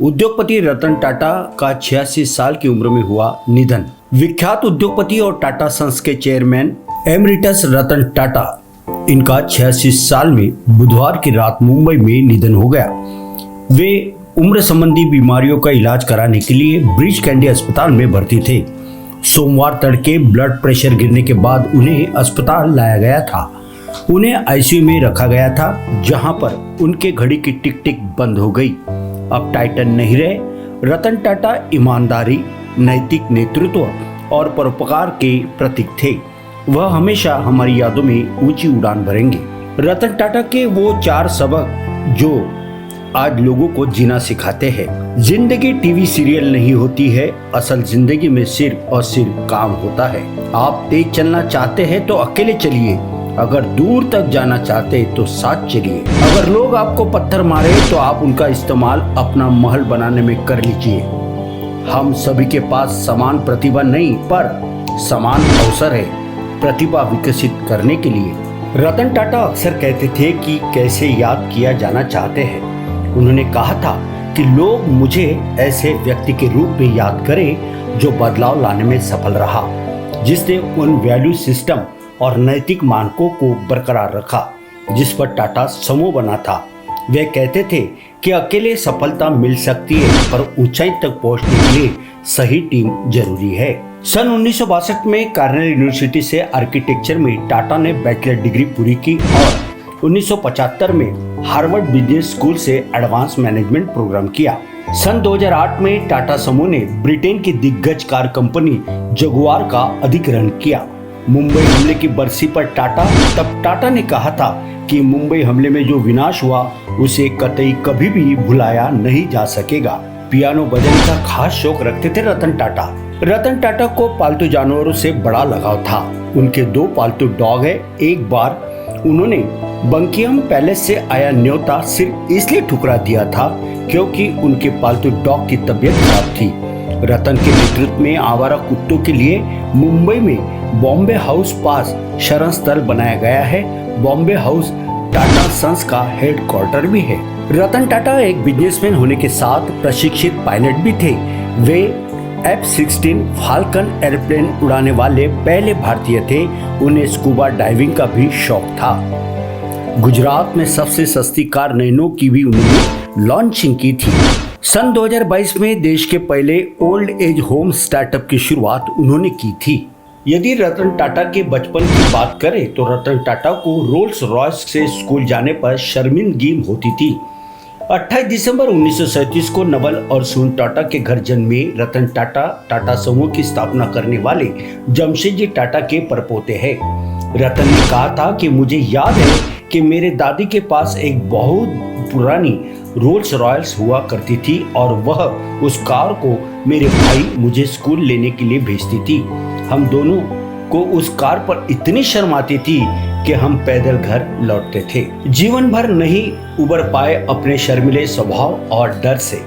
उद्योगपति रतन टाटा का 86 साल की उम्र में हुआ निधन। विख्यात उद्योगपति और टाटा सन्स के चेयरमैन एमरिटस रतन टाटा, इनका 86 साल में बुधवार की रात मुंबई में निधन हो गया। वे उम्र संबंधी बीमारियों का इलाज कराने के लिए ब्रीच कैंडी अस्पताल में भर्ती थे। सोमवार तड़के ब्लड प्रेशर गिरने के बाद उन्हें अस्पताल लाया गया था। उन्हें आईसीयू में रखा गया था, जहां पर उनके घड़ी की टिक टिक बंद हो गई। अब टाइटन नहीं रहे। रतन टाटा ईमानदारी, नैतिक नेतृत्व और परोपकार के प्रतीक थे। वह हमेशा हमारी यादों में ऊंची उड़ान भरेंगे। रतन टाटा के वो 4 सबक जो आज लोगों को जीना सिखाते हैं। जिंदगी टीवी सीरियल नहीं होती है, असल जिंदगी में सिर्फ और सिर्फ काम होता है। आप तेज चलना चाहते हैं तो अकेले चलिए, अगर दूर तक जाना चाहते तो साथ चलिए। अगर लोग आपको पत्थर मारे तो आप उनका इस्तेमाल अपना महल बनाने में कर लीजिए। हम सभी के पास समान प्रतिभा नहीं, पर समान अवसर है प्रतिभा विकसित करने के लिए। रतन टाटा अक्सर कहते थे कि कैसे याद किया जाना चाहते हैं। उन्होंने कहा था कि लोग मुझे ऐसे व्यक्ति के रूप में याद करें जो बदलाव लाने में सफल रहा, जिसने उन वैल्यू सिस्टम और नैतिक मानकों को बरकरार रखा जिस पर टाटा समूह बना था। वे कहते थे कि अकेले सफलता मिल सकती है, पर ऊंचाई तक पहुंचने के लिए सही टीम जरूरी है। सन 1962 में कार्नेल यूनिवर्सिटी से आर्किटेक्चर में टाटा ने बैचलर डिग्री पूरी की और 1975 में हार्वर्ड बिजनेस स्कूल से एडवांस मैनेजमेंट प्रोग्राम किया। सन 2008 में टाटा समूह ने ब्रिटेन की दिग्गज कार कंपनी जगुआर का अधिग्रहण किया। मुंबई हमले की बरसी पर तब टाटा ने कहा था कि मुंबई हमले में जो विनाश हुआ उसे कतई कभी भी भुलाया नहीं जा सकेगा। पियानो बजाने का खास शौक रखते थे रतन टाटा। रतन टाटा को पालतू जानवरों से बड़ा लगाव था। उनके 2 पालतू डॉग है। एक बार उन्होंने बंकिंघम पैलेस से आया न्योता सिर्फ इसलिए ठुकरा दिया था क्योंकि उनके पालतू डॉग की तबीयत खराब थी। रतन के नेतृत्व में आवारा कुत्तों के लिए मुंबई में बॉम्बे हाउस पास शरण स्थल बनाया गया है। बॉम्बे हाउस टाटा सन्स का हेडक्वार्टर भी है। रतन टाटा एक बिजनेसमैन होने के साथ प्रशिक्षित पायलट भी थे। वे F-16 फाल्कन एयरप्लेन उड़ाने वाले पहले भारतीय थे। उन्हें स्कूबा डाइविंग का भी शौक था। गुजरात में सबसे सस्ती कार नैनो की भी उन्होंने लॉन्चिंग की थी। सन 2022 में देश के पहले ओल्ड एज होम स्टार्टअप की शुरुआत उन्होंने की थी। यदि रतन टाटा के बचपन की बात करें तो रतन टाटा को रोल्स रॉयस से स्कूल जाने पर शर्मिंदगी होती थी। 28 दिसंबर 1937 को नवल और सुन टाटा के घर जन्मे रतन टाटा टाटा समूह की स्थापना करने वाले जमशेदजी टाटा के परपोते हैं। रतन ने कहा था कि मुझे याद है कि मेरे दादी के पास एक बहुत पुरानी रोल्स रॉयस हुआ करती थी और वह उस कार को मेरे भाई मुझे स्कूल लेने के लिए भेजती थी। हम दोनों को उस कार पर इतनी शर्म आती थी कि हम पैदल घर लौटते थे। जीवन भर नहीं उबर पाए अपने शर्मीले स्वभाव और डर से।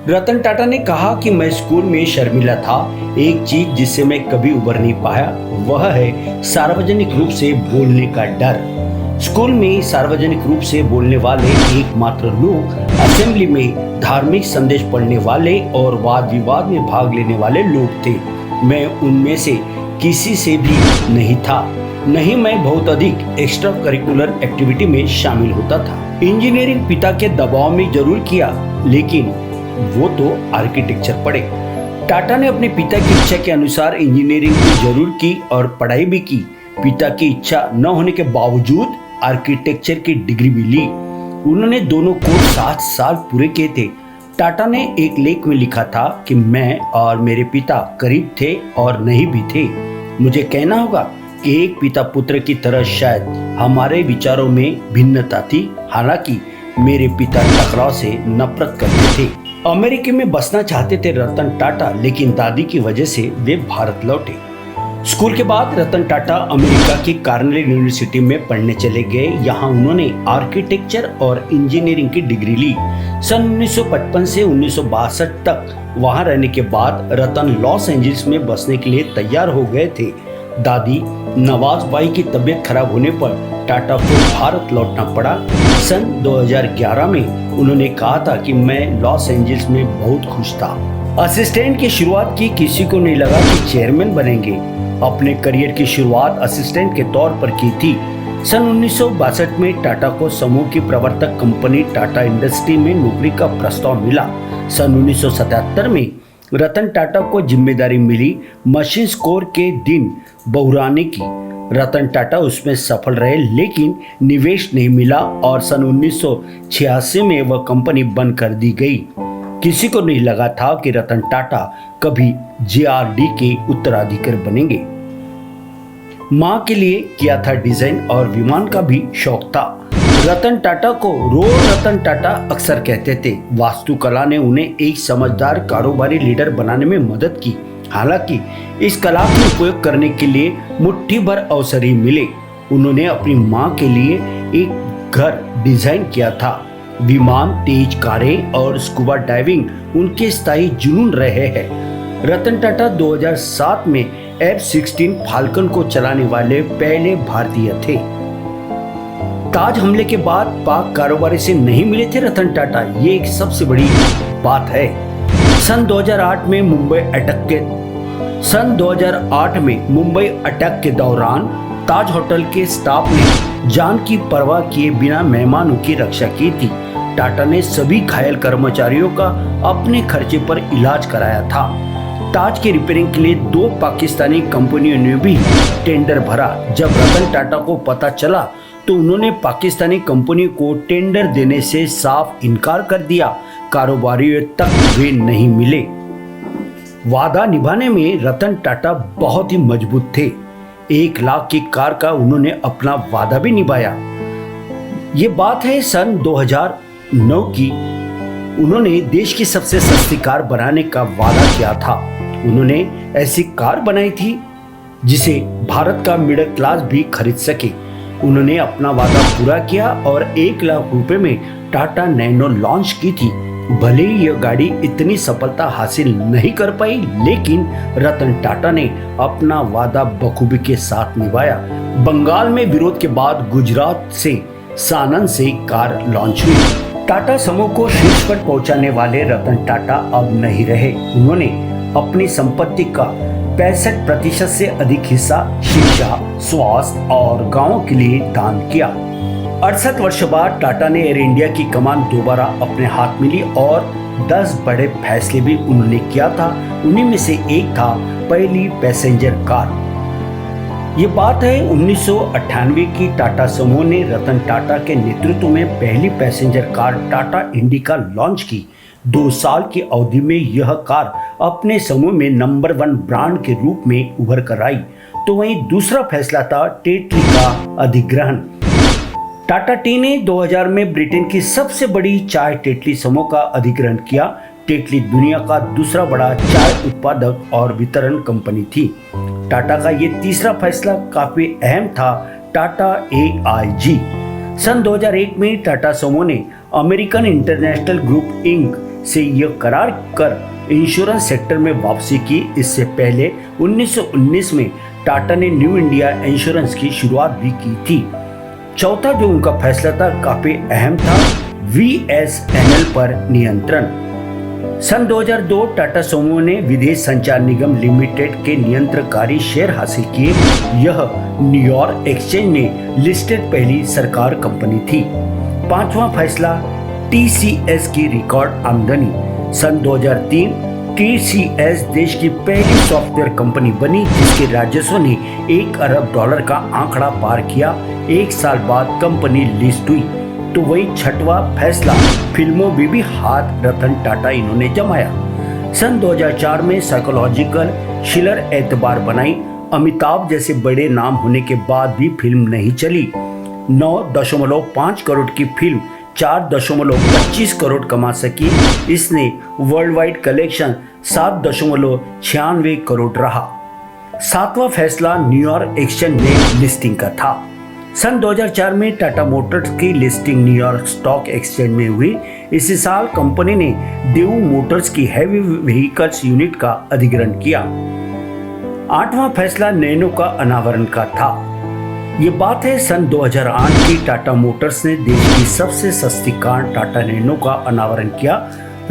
रतन टाटा ने कहा कि मैं स्कूल में शर्मीला था। एक चीज जिससे मैं कभी उबर नहीं पाया वह है सार्वजनिक रूप से बोलने का डर। स्कूल में सार्वजनिक रूप से बोलने वाले एकमात्र लोग असेंबली में धार्मिक संदेश पढ़ने वाले और वाद विवाद में भाग लेने वाले लोग थे। मैं उनमें से किसी से भी नहीं था। नहीं, मैं बहुत अधिक एक्स्ट्रा करिकुलर एक्टिविटी में शामिल होता था। इंजीनियरिंग पिता के दबाव में जरूर किया, लेकिन वो तो आर्किटेक्चर पढ़े। टाटा ने अपने पिता की इच्छा के अनुसार इंजीनियरिंग तो जरूर की और पढ़ाई भी की। पिता की इच्छा न होने के बावजूद आर्किटेक्चर की डिग्री भी ली। उन्होंने दोनों कोर्स 7 साल पूरे किए थे। टाटा ने एक लेख में लिखा था कि मैं और मेरे पिता करीब थे और नहीं भी थे। मुझे कहना होगा कि एक पिता पुत्र की तरह शायद हमारे विचारों में भिन्नता थी। हालांकि मेरे पिता टकराव से नफरत करते थे। अमेरिका में बसना चाहते थे रतन टाटा, लेकिन दादी की वजह से वे भारत लौटे। स्कूल के बाद रतन टाटा अमेरिका की कार्नेल यूनिवर्सिटी में पढ़ने चले गए। यहाँ उन्होंने आर्किटेक्चर और इंजीनियरिंग की डिग्री ली। सन 1955 से 1962 तक वहाँ रहने के बाद रतन लॉस एंजल्स में बसने के लिए तैयार हो गए थे। दादी नवाजबाई की तबीयत खराब होने पर टाटा को भारत लौटना पड़ा। सन 2011 में उन्होंने कहा था कि मैं लॉस एंजल्स में बहुत खुश था। असिस्टेंट की शुरुआत की, किसी को नहीं लगा कि चेयरमैन बनेंगे। अपने करियर की शुरुआत असिस्टेंट के तौर पर की थी। सन 1962 में टाटा को समूह की प्रवर्तक कंपनी टाटा इंडस्ट्री में नौकरी का प्रस्ताव मिला। सन 1977 में रतन टाटा को जिम्मेदारी मिली मशीन कोर के दिन बहुराने की। रतन टाटा उसमें सफल रहे, लेकिन निवेश नहीं मिला और सन 1986 में वह कंपनी बंद कर दी गई। किसी को नहीं लगा था कि रतन टाटा कभी जेआरडी के उत्तराधिकारी बनेंगे। मां के लिए किया था डिजाइन और विमान का भी शौक था। रतन टाटा को रतन टाटा अक्सर कहते थे। वास्तुकला ने उन्हें एक समझदार कारोबारी लीडर बनाने में मदद की। हालांकि इस कला का उपयोग करने के लिए मुट्ठी भर अवसर ही मिले। उन्होंने अपनी मां के लिए एक घर डिजाइन किया था। विमान, तेज कारें और स्कूबा डाइविंग उनके स्थायी जुनून रहे हैं। रतन टाटा 2007 में F-16 फाल्कन को चलाने वाले पहले भारतीय थे। ताज हमले के बाद पाक कारोबारी से नहीं मिले थे रतन टाटा, ये एक सबसे बड़ी बात है। सन 2008 में मुंबई अटैक के दौरान ताज होटल के स्टाफ ने जान की परवाह किए बिना मेहमानों की रक्षा की थी। टाटा ने सभी घायल कर्मचारियों का अपने खर्चे पर इलाज कराया था। ताज की रिपेयरिंग के लिए 2 पाकिस्तानी कंपनियों ने भी टेंडर भरा। जब रतन टाटा को पता चला तो उन्होंने पाकिस्तानी कंपनी को टेंडर देने से साफ इनकार कर दिया। कारोबारियों तक वे नहीं मिले। वादा निभाने में रतन टाटा बहुत ही मजबूत थे। 1 लाख की कार का उन्होंने अपना वादा भी निभाया। ये बात है सन 2009 की। उन्होंने देश की सबसे सस्ती कार बनाने का वादा किया था। उन्होंने ऐसी कार बनाई थी जिसे भारत का मिडिल क्लास भी खरीद सके। उन्होंने अपना वादा पूरा किया और 1 लाख रुपए में टाटा नैनो लॉन्च की थी। भले ही यह गाड़ी इतनी सफलता हासिल नहीं कर पाई, लेकिन रतन टाटा ने अपना वादा बखूबी के साथ निभाया। बंगाल में विरोध के बाद गुजरात से सानन से कार लॉन्च हुई। टाटा समूह को शीर्ष पर पहुंचाने वाले रतन टाटा अब नहीं रहे। उन्होंने अपनी संपत्ति का 65% से अधिक हिस्सा शिक्षा, स्वास्थ्य और गांवों के लिए दान किया। 68 वर्ष बाद टाटा ने एयर इंडिया की कमान दोबारा अपने हाथ में ली और 10 बड़े फैसले भी उन्होंने किया था। उन्हीं में से एक था पहली पैसेंजर कार। ये बात है 1998 की। टाटा समूह ने रतन टाटा के नेतृत्व में पहली passenger car Tata indica launch की। 2 साल की अवधि में यह कार अपने समूह में नंबर 1 ब्रांड के रूप में उभर कर आई। तो वहीं दूसरा फैसला था टेटली का अधिग्रहण। टाटा टी ने 2000 में ब्रिटेन की सबसे बड़ी चाय टेटली समूह का अधिग्रहण किया। टेटली दुनिया का दूसरा बड़ा चाय उत्पादक और वितरण कंपनी थी। टाटा का ये तीसरा फैसला काफी अहम था। टाटा AIG। सन 2001 में टाटा समूह ने अमेरिकन इंटरनेशनल ग्रुप इंक से यह करार कर इंश्योरेंस सेक्टर में वापसी की। इससे पहले 1919 में टाटा ने न्यू इंडिया इंश्योरेंस की शुरुआत भी की थी। चौथा जो उनका फैसला था काफी अहम था, VSNL पर नियंत्रण। सन 2002 टाटा समूह ने विदेश संचार निगम लिमिटेड के नियंत्रणकारी शेयर हासिल किए। यह न्यूयॉर्क एक्सचेंज में लिस्टेड पहली सरकार कंपनी थी। 5वां फैसला TCS की रिकॉर्ड आमदनी। सन 2003 TCS देश की पहली सॉफ्टवेयर कंपनी बनी जिसके राजस्व ने $1 अरब का आंकड़ा पार किया। 1 साल बाद कंपनी लिस्ट हुई। तो वही 6वां फैसला, फिल्मों में भी हाथ रतन टाटा इन्होंने जमाया। सन 2004 में साइकोलॉजिकल शिलर एतबार बनाई। अमिताभ जैसे बड़े नाम होने के बाद भी फिल्म नहीं चली। 9.5 करोड़ की फिल्म 4.25 करोड़ कमा सकी। इसने वर्ल्ड वाइड कलेक्शन 7.96 करोड़ रहा। 7वां फैसला न्यूयॉर्क एक्सचेंज में लिस्टिंग का था। सन 2004 में टाटा मोटर्स की लिस्टिंग न्यूयॉर्क स्टॉक एक्सचेंज में हुई। इसी साल कंपनी ने देव मोटर्स की हैवी व्हीकल्स यूनिट का अधिग्रहण किया। 8वां फैसला नैनो का अनावरण का था। ये बात है सन 2008 की टाटा मोटर्स ने देश की सबसे सस्ती कार टाटा नैनो का अनावरण किया।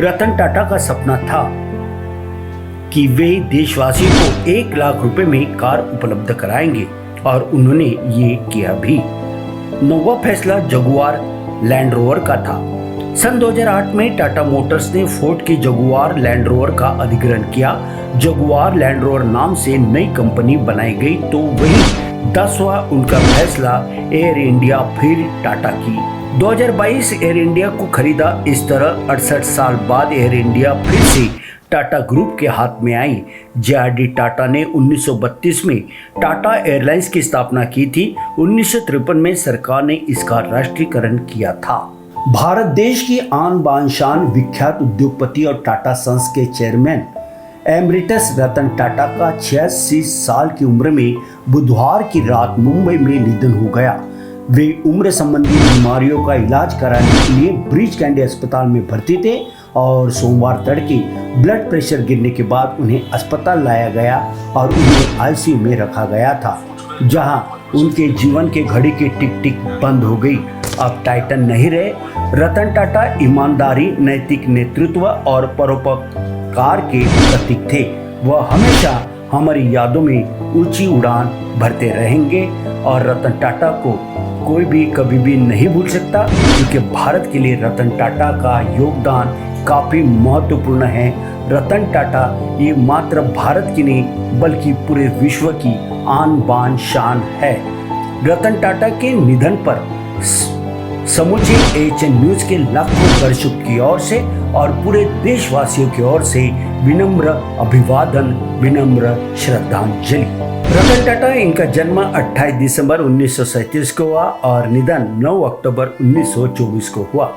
रतन टाटा का सपना था कि वे देशवासियों को 1 लाख रुपए में कार उपलब्ध कराएंगे और उन्होंने ये किया भी। 9वां फैसला जगुआर लैंड रोवर का था। सन 2008 में टाटा मोटर्स ने फोर्ड की जगुआर लैंड रोवर का अधिग्रहण किया। जगुआर लैंड रोवर नाम से नई कंपनी बनाई गई। तो वही 10वां उनका फैसला एयर इंडिया फिर टाटा की। 2022 एयर इंडिया को खरीदा। इस तरह 68 साल बाद एयर इंडिया फिर से टाटा ग्रुप के हाथ में आई। जे.आर.डी. टाटा ने 1932 में टाटा एयरलाइंस की स्थापना की थी। 1953 में सरकार ने इसका राष्ट्रीयकरण किया था। भारत देश की आन बान शान विख्यात उद्योगपति और टाटा सन्स के चेयरमैन एमरिटस रतन टाटा का 86 साल की उम्र में बुधवार की रात मुंबई में निधन हो गया। वे उम्र संबंधी बीमारियों का इलाज कराने के लिए ब्रीच कैंडी अस्पताल में भर्ती थे और सोमवार तड़के ब्लड प्रेशर गिरने के बाद उन्हें अस्पताल लाया गया और उन्हें आईसीयू में रखा गया था, जहां उनके जीवन के घड़ी की टिक टिक बंद हो गई। अब टाइटन नहीं रहे। रतन टाटा ईमानदारी, नैतिक नेतृत्व और परोपकार के प्रतीक थे। वह हमेशा हमारी यादों में ऊंची उड़ान भरते रहेंगे और रतन टाटा को कोई भी कभी भी नहीं भूल सकता, क्योंकि भारत के लिए रतन टाटा का योगदान काफी महत्वपूर्ण है। रतन टाटा ये मात्र भारत की नहीं बल्कि पूरे विश्व की आन बान शान है। रतन टाटा के निधन पर समूचे एएचएन न्यूज के लाखों दर्शकों की ओर से और पूरे देशवासियों की ओर से विनम्र अभिवादन, विनम्र श्रद्धांजलि। रतन टाटा, इनका जन्म 28 दिसंबर 1937 को हुआ और निधन 9 अक्टूबर 1924 को हुआ।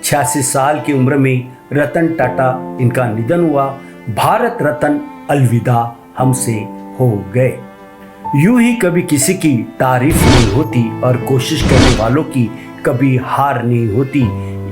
86 साल की उम्र में रतन टाटा इनका निधन हुआ। भारत रत्न अलविदा हमसे हो गए। यूं ही कभी किसी की तारीफ नहीं होती और कोशिश करने वालों की कभी हार नहीं होती।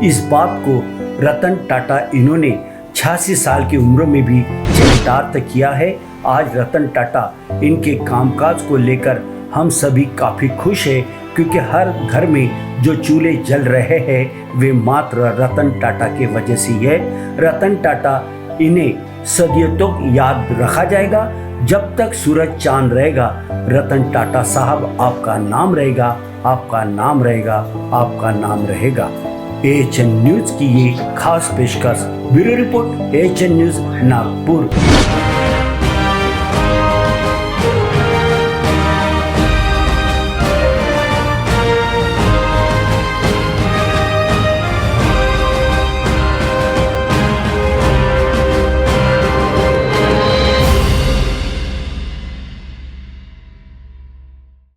इस बात को रतन टाटा इन्होंने 86 साल की उम्र में भी चरितार्थ किया है। आज रतन टाटा इनके कामकाज को लेकर हम सभी काफी खुश हैं, क्योंकि हर घर में जो चूल्हे जल रहे हैं वे मात्र रतन टाटा के वजह से है। रतन टाटा, इन्हें सदियों तक याद रखा जाएगा। जब तक सूरज चांद रहेगा, रतन टाटा साहब आपका नाम रहेगा, आपका नाम रहेगा, आपका नाम रहेगा। एएचएन न्यूज की ये खास पेशकश। Bureau report, AHN news, Nagpur.